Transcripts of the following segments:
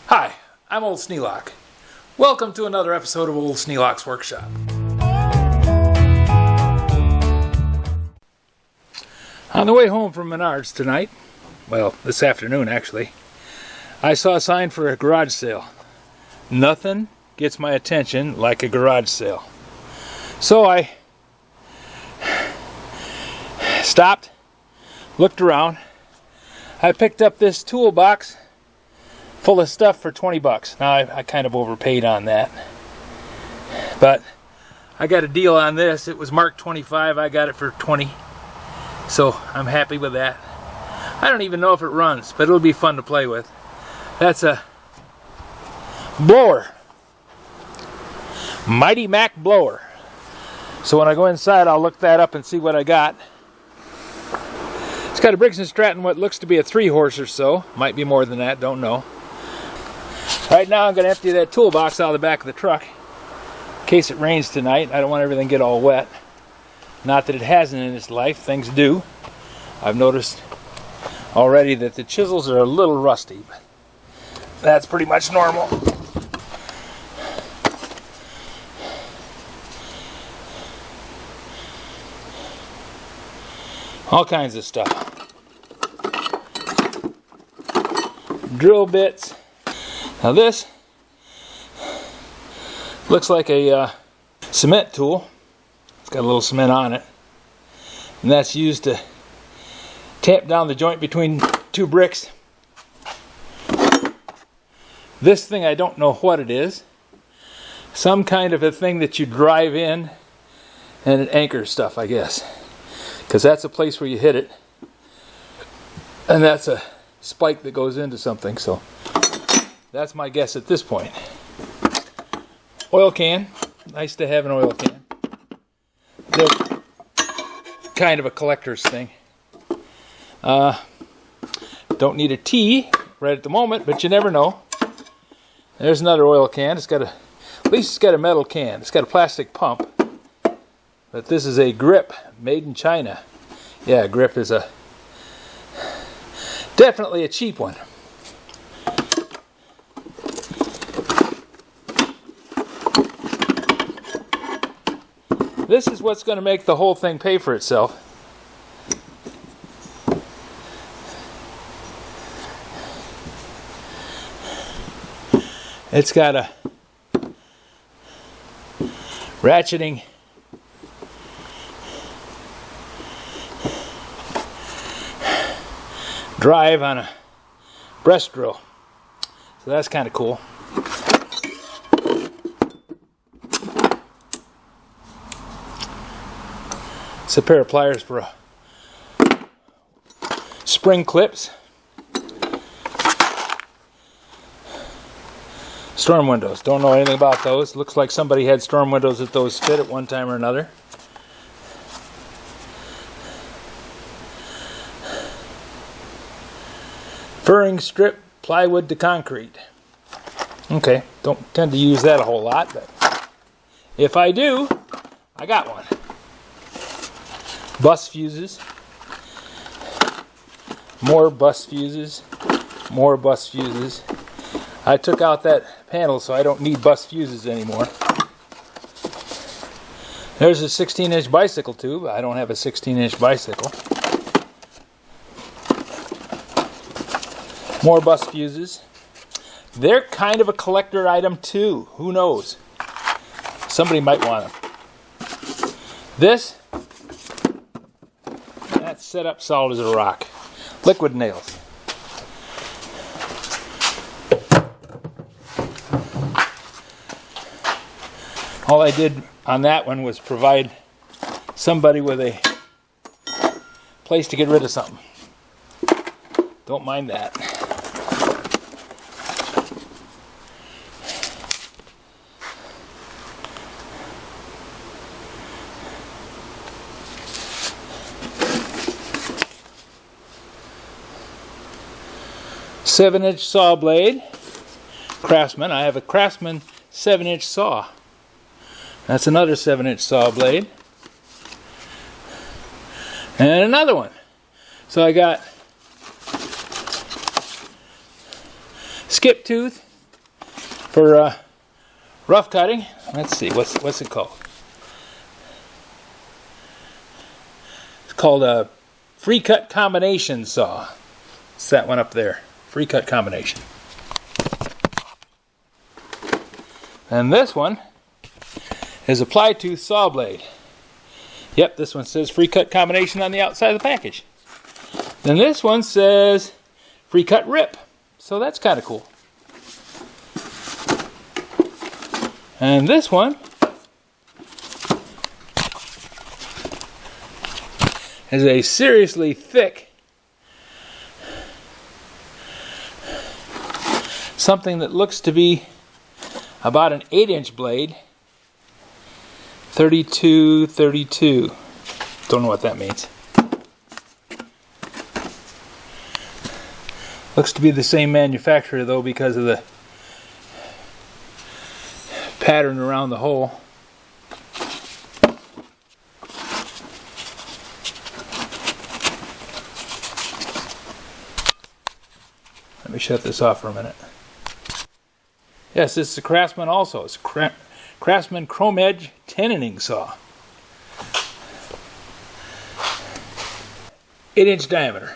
Hi, I'm Old Sneelock. Welcome to another episode of Old Sneelock's Workshop. On the way home from Menards tonight, well, this afternoon actually, I saw a sign for a garage sale. Nothing gets my attention like a garage sale. So I stopped, looked around. I picked up this toolbox full of stuff for 20 bucks. Now I kind of overpaid on that, but I got a deal on this. It was marked 25. I got it for 20, so I'm happy with that. I don't even know if it runs, but it'll be fun to play with. That's a blower, Mighty Mac blower. So when I go inside, I'll look that up and see what I got. It's got a Briggs & Stratton, what looks to be a 3-horse or so. Might be more than that, don't know. Right now I'm going to empty that toolbox out of the back of the truck in case it rains tonight. I don't want everything to get all wet. Not that it hasn't in its life, things do. I've noticed already that the chisels are a little rusty, but that's pretty much normal. All kinds of stuff. Drill bits. Now this looks like a cement tool. It's got a little cement on it. And that's used to tamp down the joint between two bricks. This thing, I don't know what it is. Some kind of a thing that you drive in and it anchors stuff, I guess. Because that's a place where you hit it. And that's a spike that goes into something, so that's my guess at this point. Oil can. Nice to have an oil can. They're kind of a collector's thing. Don't need a T right at the moment, but you never know. There's another oil can. It's got at least it's got a metal can. It's got a plastic pump. But this is a grip made in China. Yeah, grip is definitely a cheap one. This is what's going to make the whole thing pay for itself. It's got a ratcheting drive on a breast drill. So that's kind of cool. It's a pair of pliers for spring clips. Storm windows. Don't know anything about those. Looks like somebody had storm windows that those fit at one time or another. Furring strip, plywood to concrete. Okay, don't tend to use that a whole lot, but if I do, I got one. Bus fuses. More bus fuses. More bus fuses. I took out that panel so I don't need bus fuses anymore. There's a 16-inch bicycle tube. I don't have a 16-inch bicycle. More bus fuses. They're kind of a collector item too. Who knows? Somebody might want them. This, that's set up solid as a rock. Liquid nails. All I did on that one was provide somebody with a place to get rid of something. Don't mind that. Seven-inch saw blade. Craftsman. I have a Craftsman 7-inch saw. That's another 7-inch saw blade. And another one. So I got skip tooth, for rough cutting. Let's see, what's it called? It's called a free cut combination saw. It's that one up there, free cut combination. And this one is a ply tooth saw blade. Yep, this one says free cut combination on the outside of the package. Then this one says free cut rip. So that's kind of cool. And this one is a seriously thick, something that looks to be about an 8-inch blade. 32. Don't know what that means. Looks to be the same manufacturer though because of the pattern around the hole. Let me shut this off for a minute. Yes, this is a Craftsman also. It's a Craftsman Chrome Edge tenoning saw. 8-inch diameter.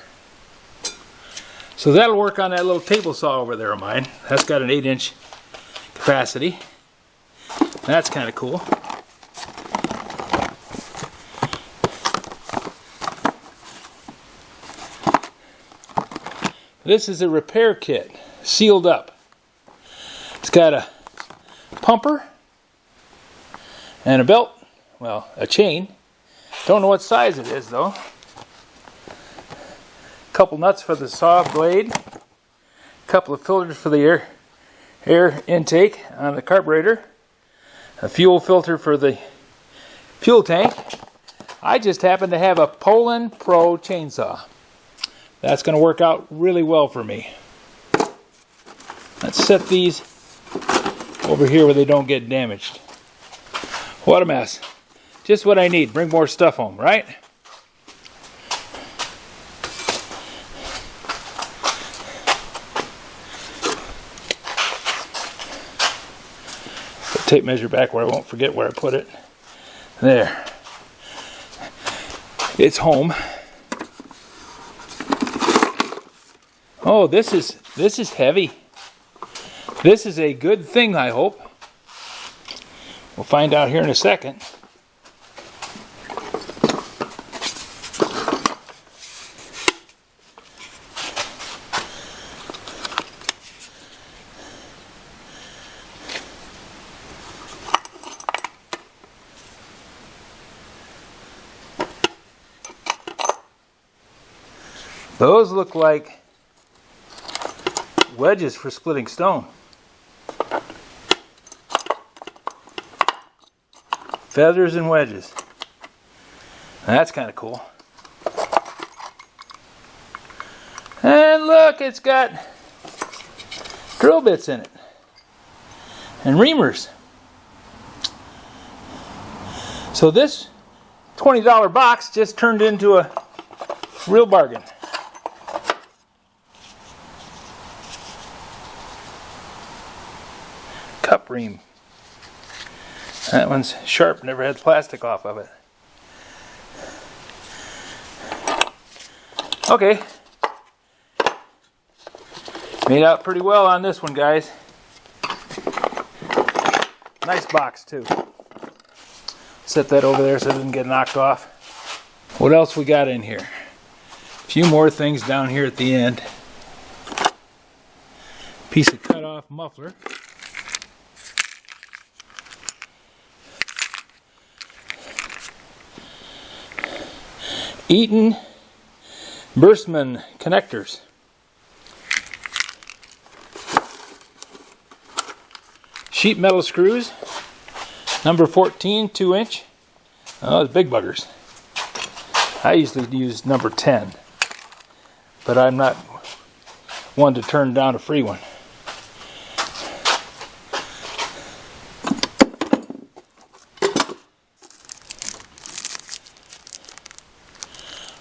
So that'll work on that little table saw over there of mine. That's got an 8-inch capacity. That's kind of cool. This is a repair kit, sealed up. It's got a pumper and a belt, well, a chain. Don't know what size it is though. Couple nuts for the saw blade, couple of filters for the air intake on the carburetor, a fuel filter for the fuel tank. I just happen to have a Poland Pro chainsaw. That's going to work out really well for me. Let's set these over here where they don't get damaged. What a mess. Just what I need. Bring more stuff home, right? Tape measure back where I won't forget where I put it. There. It's home. Oh, this is heavy. This is a good thing, I hope. We'll find out here in a second. Those look like wedges for splitting stone. Feathers and wedges. That's kind of cool. And look, it's got drill bits in it. And reamers. So this $20 box just turned into a real bargain. Cup ream. That one's sharp, never had plastic off of it. Okay. Made out pretty well on this one, guys. Nice box, too. Set that over there so it doesn't get knocked off. What else we got in here? A few more things down here at the end. Piece of cut-off muffler. Eaton Burstman connectors. Sheet metal screws, number 14, 2-inch. Oh, it's big buggers. I usually use number 10, but I'm not one to turn down a free one.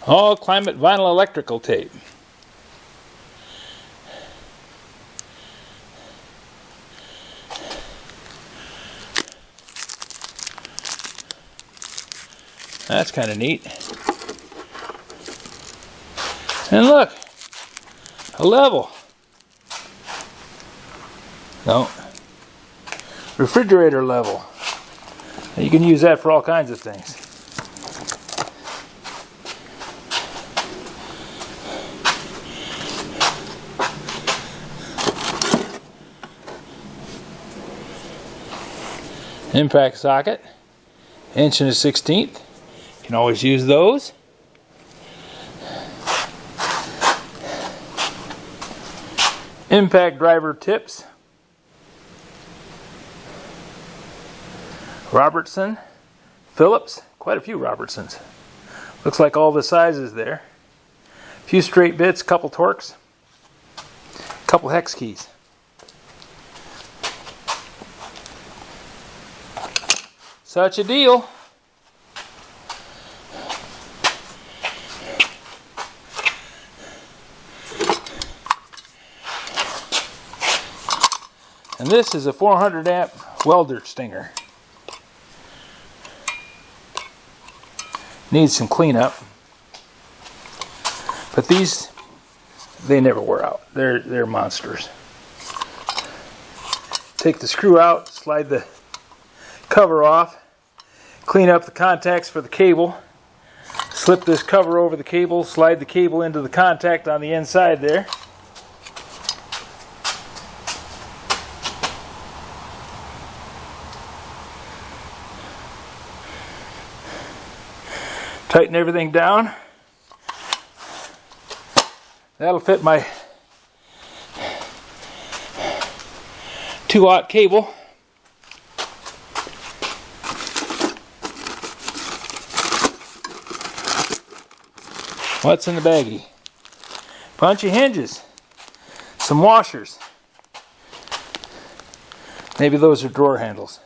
All climate vinyl electrical tape. That's kind of neat. And look, a level. No. Refrigerator level. You can use that for all kinds of things. Impact socket, 1 1/16. You can always use those. Impact driver tips. Robertson, Phillips, quite a few Robertsons. Looks like all the sizes there. A few straight bits, couple Torx, couple hex keys. Such a deal. And this is a 400 amp welder stinger. Needs some cleanup. But these, they never wear out. They're monsters. Take the screw out, slide the cover off, clean up the contacts for the cable, slip this cover over the cable, slide the cable into the contact on the inside there. Tighten everything down. That'll fit my 2-aught cable. What's in the baggie? Bunch of hinges. Some washers. Maybe those are drawer handles.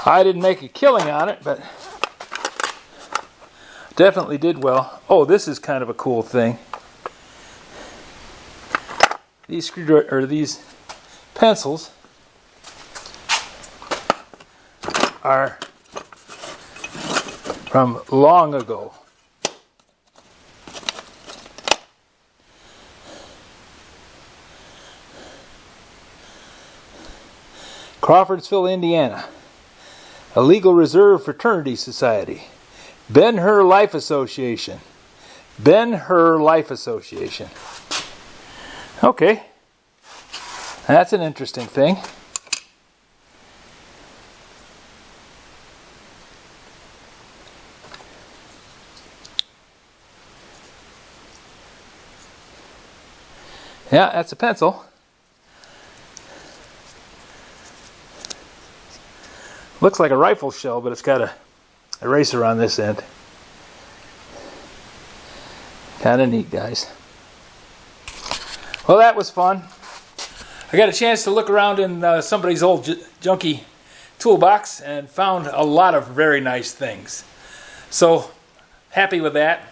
I didn't make a killing on it, but definitely did well. Oh, this is kind of a cool thing. These these pencils are from long ago. Crawfordsville, Indiana. A Legal Reserve Fraternity Society. Ben-Hur Life Association. Ben-Hur Life Association. Okay. That's an interesting thing. Yeah, that's a pencil. Looks like a rifle shell, but it's got a eraser on this end. Kind of neat, guys. Well, that was fun. I got a chance to look around in somebody's old junky toolbox and found a lot of very nice things. So, happy with that.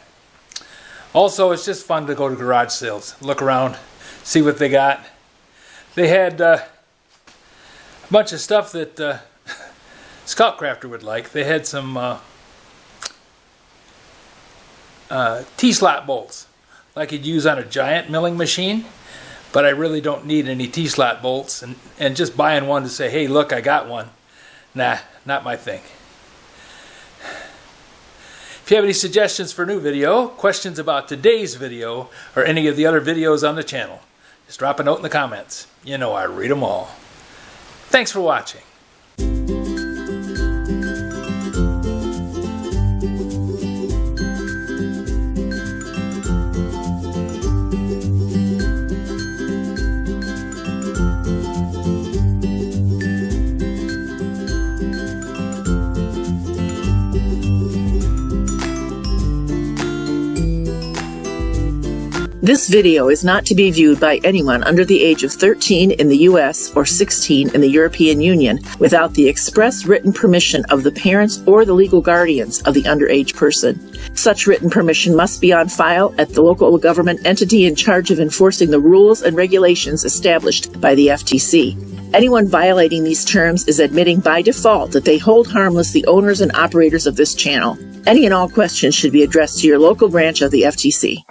Also, it's just fun to go to garage sales, look around, see what they got. They had a bunch of stuff that Scout Crafter would like. They had some T-slot bolts, like you'd use on a giant milling machine, but I really don't need any T-slot bolts, and just buying one to say, hey, look, I got one. Nah, not my thing. If you have any suggestions for a new video, questions about today's video, or any of the other videos on the channel, just drop a note in the comments. You know I read them all. Thanks for watching. This video is not to be viewed by anyone under the age of 13 in the U.S. or 16 in the European Union without the express written permission of the parents or the legal guardians of the underage person. Such written permission must be on file at the local government entity in charge of enforcing the rules and regulations established by the FTC. Anyone violating these terms is admitting by default that they hold harmless the owners and operators of this channel. Any and all questions should be addressed to your local branch of the FTC.